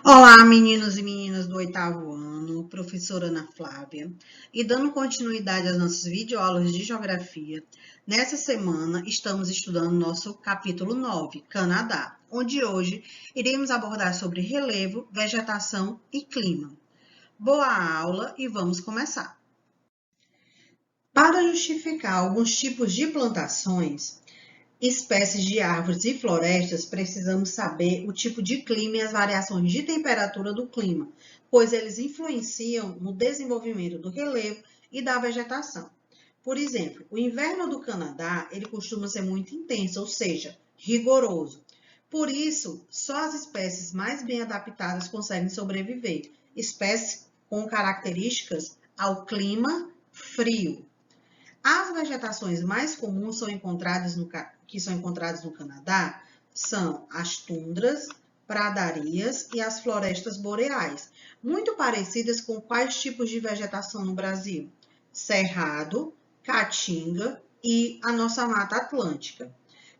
Olá, meninos e meninas do oitavo ano, professora Ana Flávia. E dando continuidade às nossas videoaulas de geografia, nessa semana estamos estudando nosso capítulo 9, Canadá, onde hoje iremos abordar sobre relevo, vegetação e clima. Boa aula e vamos começar. Para justificar alguns tipos de plantações, espécies de árvores e florestas, precisamos saber o tipo de clima e as variações de temperatura do clima, pois eles influenciam no desenvolvimento do relevo e da vegetação. Por exemplo, o inverno do Canadá, ele costuma ser muito intenso, ou seja, rigoroso. Por isso, só as espécies mais bem adaptadas conseguem sobreviver, espécies com características ao clima frio. As vegetações mais comuns que são encontradas no Canadá são as tundras, pradarias e as florestas boreais, muito parecidas com quais tipos de vegetação no Brasil? Cerrado, caatinga e a nossa Mata Atlântica,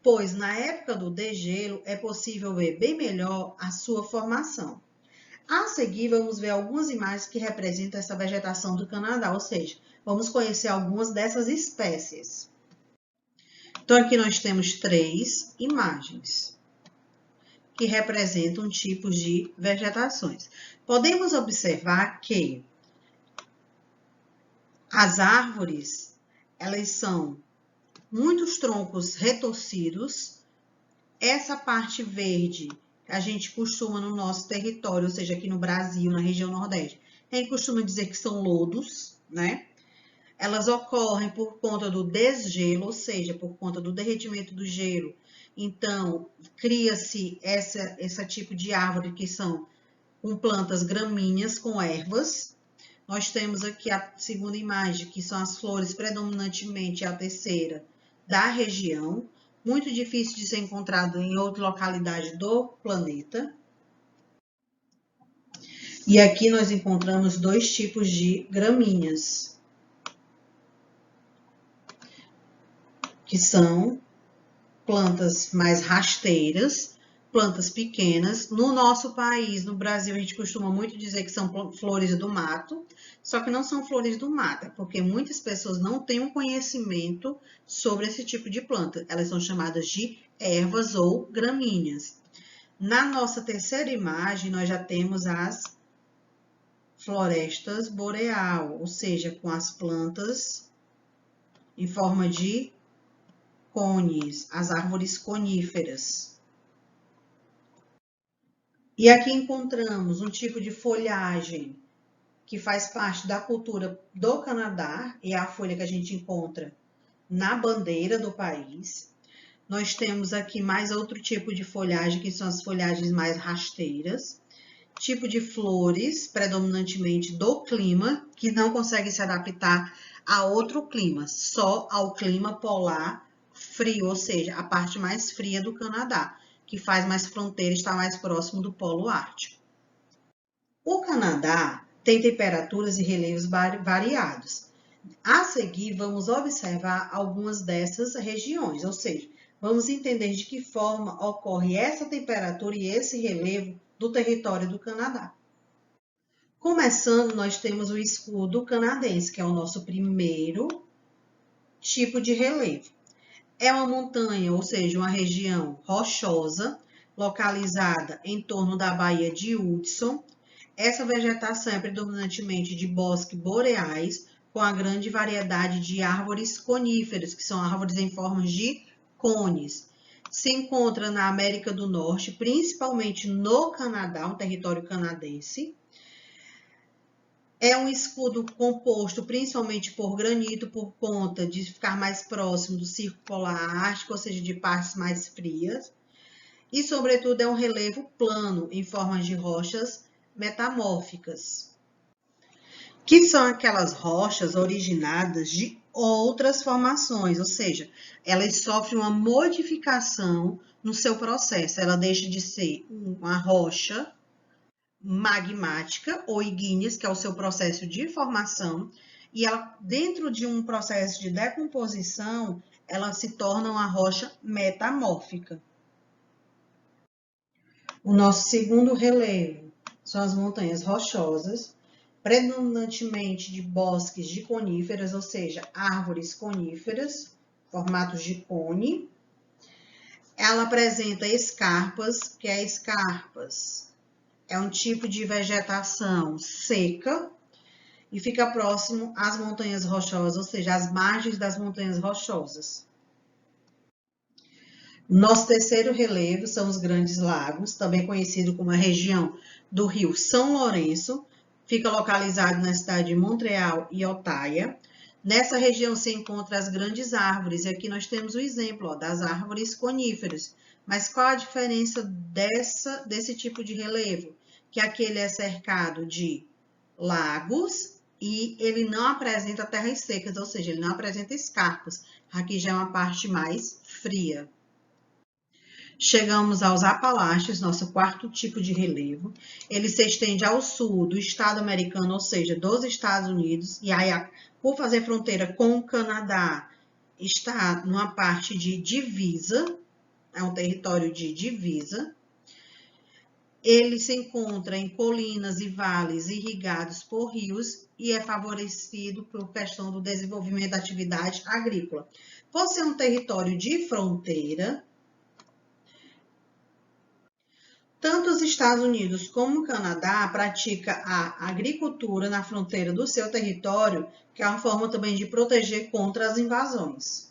pois na época do degelo é possível ver bem melhor a sua formação. A seguir, vamos ver algumas imagens que representam essa vegetação do Canadá, ou seja, vamos conhecer algumas dessas espécies. Então, aqui nós temos 3 imagens que representam tipos de vegetações. Podemos observar que as árvores, elas são muitos troncos retorcidos. Essa parte verde a gente costuma no nosso território, ou seja, aqui no Brasil, na região Nordeste, a gente costuma dizer que são lodos, né? Elas ocorrem por conta do desgelo, ou seja, por conta do derretimento do gelo. Então, cria-se esse tipo de árvore que são com plantas gramíneas, com ervas. Nós temos aqui a segunda imagem, que são as flores predominantemente a terceira da região, muito difícil de ser encontrado em outra localidade do planeta. E aqui nós encontramos 2 tipos de gramíneas, que são plantas mais rasteiras, plantas pequenas. No nosso país, no Brasil, a gente costuma muito dizer que são flores do mato, só que não são flores do mato, porque muitas pessoas não têm um conhecimento sobre esse tipo de planta. Elas são chamadas de ervas ou gramíneas. Na nossa terceira imagem, nós já temos as florestas boreal, ou seja, com as plantas em forma de cones, as árvores coníferas. E aqui encontramos um tipo de folhagem que faz parte da cultura do Canadá, é a folha que a gente encontra na bandeira do país. Nós temos aqui mais outro tipo de folhagem, que são as folhagens mais rasteiras. Tipo de flores, predominantemente do clima, que não conseguem se adaptar a outro clima, só ao clima polar frio, ou seja, a parte mais fria do Canadá, que faz mais fronteira, está mais próximo do Polo Ártico. O Canadá tem temperaturas e relevos variados. A seguir, vamos observar algumas dessas regiões, ou seja, vamos entender de que forma ocorre essa temperatura e esse relevo do território do Canadá. Começando, nós temos o escudo canadense, que é o nosso primeiro tipo de relevo. É uma montanha, ou seja, uma região rochosa, localizada em torno da Baía de Hudson. Essa vegetação é predominantemente de bosques boreais, com a grande variedade de árvores coníferas, que são árvores em forma de cones. Se encontra na América do Norte, principalmente no Canadá, um território canadense. É um escudo composto principalmente por granito, por conta de ficar mais próximo do Círculo Polar Ártico, ou seja, de partes mais frias. E, sobretudo, é um relevo plano, em forma de rochas metamórficas, que são aquelas rochas originadas de outras formações, ou seja, elas sofrem uma modificação no seu processo. Ela deixa de ser uma rocha magmática ou ígneas, que é o seu processo de formação, e ela, dentro de um processo de decomposição, ela se torna uma rocha metamórfica. O nosso segundo relevo são as montanhas rochosas, predominantemente de bosques de coníferas, ou seja, árvores coníferas, formatos de cone. Ela apresenta escarpas, que é escarpas. É um tipo de vegetação seca e fica próximo às montanhas rochosas, ou seja, às margens das montanhas rochosas. Nosso terceiro relevo são os Grandes Lagos, também conhecido como a região do Rio São Lourenço, fica localizado na cidade de Montreal e Outaia. Nessa região se encontram as grandes árvores, e aqui nós temos o exemplo das árvores coníferas. Mas qual a diferença desse tipo de relevo? Que aqui ele é cercado de lagos e ele não apresenta terras secas, ou seja, ele não apresenta escarpas. Aqui já é uma parte mais fria. Chegamos aos Apalaches, nosso quarto tipo de relevo. Ele se estende ao sul do estado americano, ou seja, dos Estados Unidos, e aí, por fazer fronteira com o Canadá, está numa parte de divisa, é um território de divisa. Ele se encontra em colinas e vales irrigados por rios e é favorecido por questão do desenvolvimento da atividade agrícola. Por ser um território de fronteira, tanto os Estados Unidos como o Canadá praticam a agricultura na fronteira do seu território, que é uma forma também de proteger contra as invasões.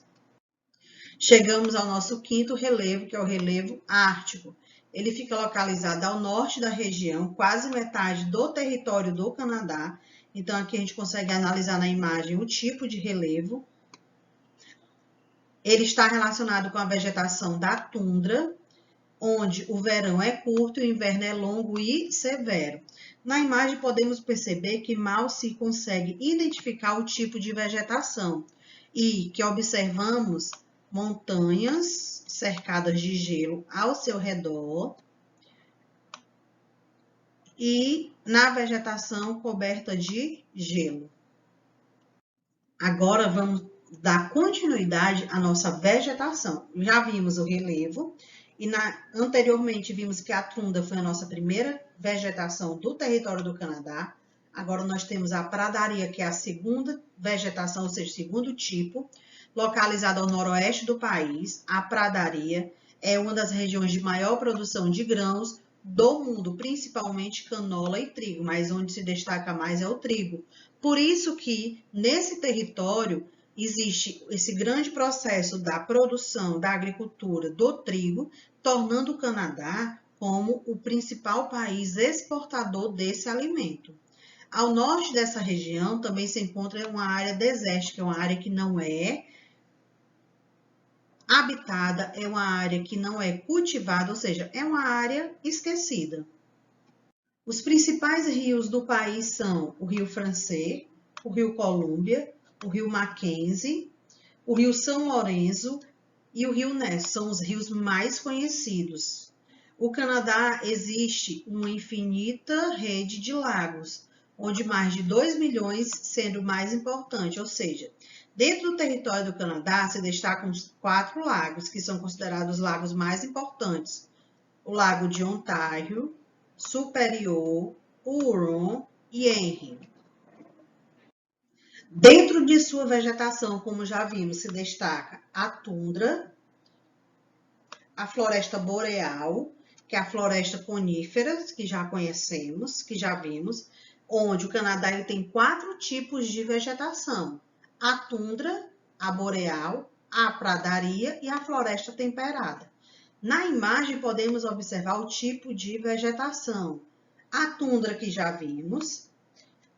Chegamos ao nosso quinto relevo, que é o relevo ártico. Ele fica localizado ao norte da região, quase metade do território do Canadá. Então, aqui a gente consegue analisar na imagem o tipo de relevo. Ele está relacionado com a vegetação da tundra, onde o verão é curto e o inverno é longo e severo. Na imagem podemos perceber que mal se consegue identificar o tipo de vegetação e que observamos montanhas cercadas de gelo ao seu redor e na vegetação coberta de gelo. Agora vamos dar continuidade à nossa vegetação. Já vimos o relevo e anteriormente vimos que a tundra foi a nossa primeira vegetação do território do Canadá. Agora nós temos a pradaria, que é a segunda vegetação, ou seja, segundo tipo, localizada ao noroeste do país. A pradaria é uma das regiões de maior produção de grãos do mundo, principalmente canola e trigo, mas onde se destaca mais é o trigo. Por isso que nesse território existe esse grande processo da produção, da agricultura do trigo, tornando o Canadá como o principal país exportador desse alimento. Ao norte dessa região também se encontra uma área desértica, uma área que não é habitada, é uma área que não é cultivada, ou seja, é uma área esquecida. Os principais rios do país são o Rio Francês, o Rio Colômbia, o Rio Mackenzie, o Rio São Lourenço e o Rio Ness, são os rios mais conhecidos. O Canadá existe uma infinita rede de lagos, onde mais de 2 milhões sendo o mais importante, ou seja, dentro do território do Canadá se destacam os 4 lagos, que são considerados os lagos mais importantes. O Lago de Ontário, Superior, Huron e Erie. Dentro de sua vegetação, como já vimos, se destaca a tundra, a floresta boreal, que é a floresta conífera, que já conhecemos, que já vimos, onde o Canadá ele tem 4 tipos de vegetação: a tundra, a boreal, a pradaria e a floresta temperada. Na imagem podemos observar o tipo de vegetação: a tundra, que já vimos,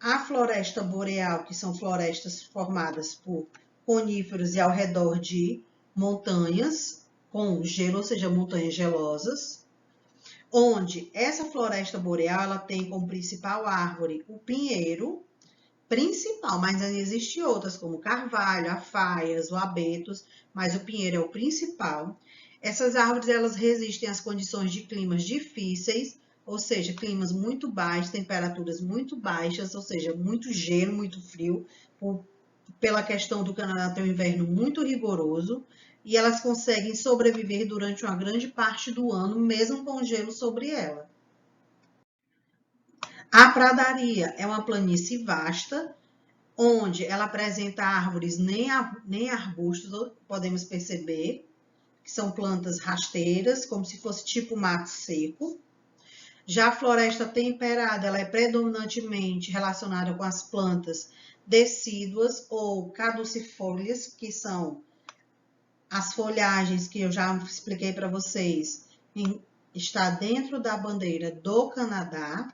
a floresta boreal, que são florestas formadas por coníferos e ao redor de montanhas com gelo, ou seja, montanhas gelosas, onde essa floresta boreal ela tem como principal árvore o pinheiro, principal, mas ainda existem outras, como o carvalho, a faias, o abetos, mas o pinheiro é o principal. Essas árvores elas resistem às condições de climas difíceis, ou seja, climas muito baixos, temperaturas muito baixas, ou seja, muito gelo, muito frio, pela questão do Canadá ter um inverno muito rigoroso. e elas conseguem sobreviver durante uma grande parte do ano, mesmo com gelo sobre ela. A pradaria é uma planície vasta, onde ela apresenta árvores nem arbustos, podemos perceber, que são plantas rasteiras, como se fosse tipo mato seco. Já a floresta temperada, ela é predominantemente relacionada com as plantas decíduas ou caducifólias, que são as folhagens que eu já expliquei para vocês, está dentro da bandeira do Canadá,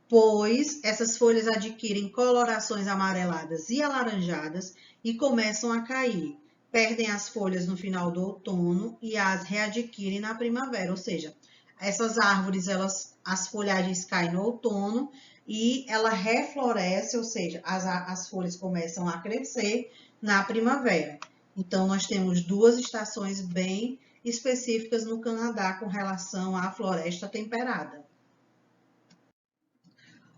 pois essas folhas adquirem colorações amareladas e alaranjadas e começam a cair. Perdem as folhas no final do outono e as readquirem na primavera, ou seja, essas árvores, as folhagens caem no outono e ela refloresce, ou seja, as folhas começam a crescer na primavera. Então, nós temos duas estações bem específicas no Canadá com relação à floresta temperada.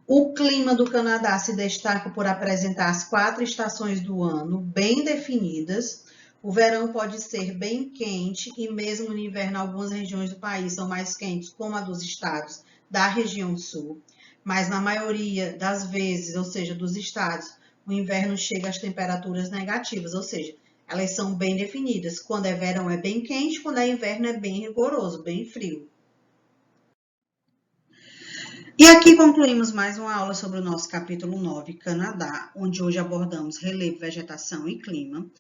O clima do Canadá se destaca por apresentar as 4 estações do ano bem definidas. O verão pode ser bem quente e mesmo no inverno algumas regiões do país são mais quentes, como a dos estados da região sul. Mas na maioria das vezes, ou seja, dos estados, o inverno chega às temperaturas negativas, ou seja, elas são bem definidas. Quando é verão é bem quente, quando é inverno é bem rigoroso, bem frio. E aqui concluímos mais uma aula sobre o nosso capítulo 9, Canadá, onde hoje abordamos relevo, vegetação e clima.